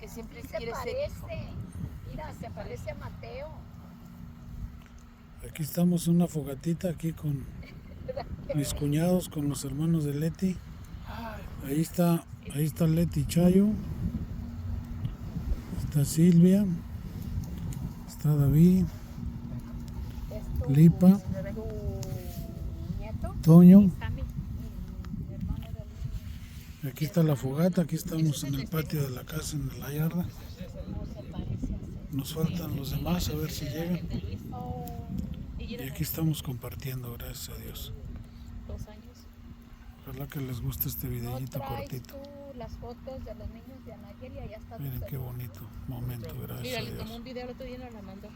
que siempre Sí quiere se ser hijo. parece. Mira, se parece a Mateo. Aquí estamos en una fogatita aquí con mis cuñados, con los hermanos de Leti. Ahí está Leti Chayo. Está Silvia. Está David. Es tu, Lipa. tu nieto. Toño. Sammy, mi hermano del Aquí está la fogata. Aquí estamos en el patio de la casa, en la yarda. no se parece a Nos faltan los demás, a ver si llegan. Oh, Y aquí estamos compartiendo, gracias a Dios. 2 años. Ojalá que les guste este ¿No videíto traes cortito. tú las fotos de los niños de Anagel y allá está tu Miren qué celular? bonito momento, gracias a Mira, le tomó Dios. un video el otro día y nos la mandó.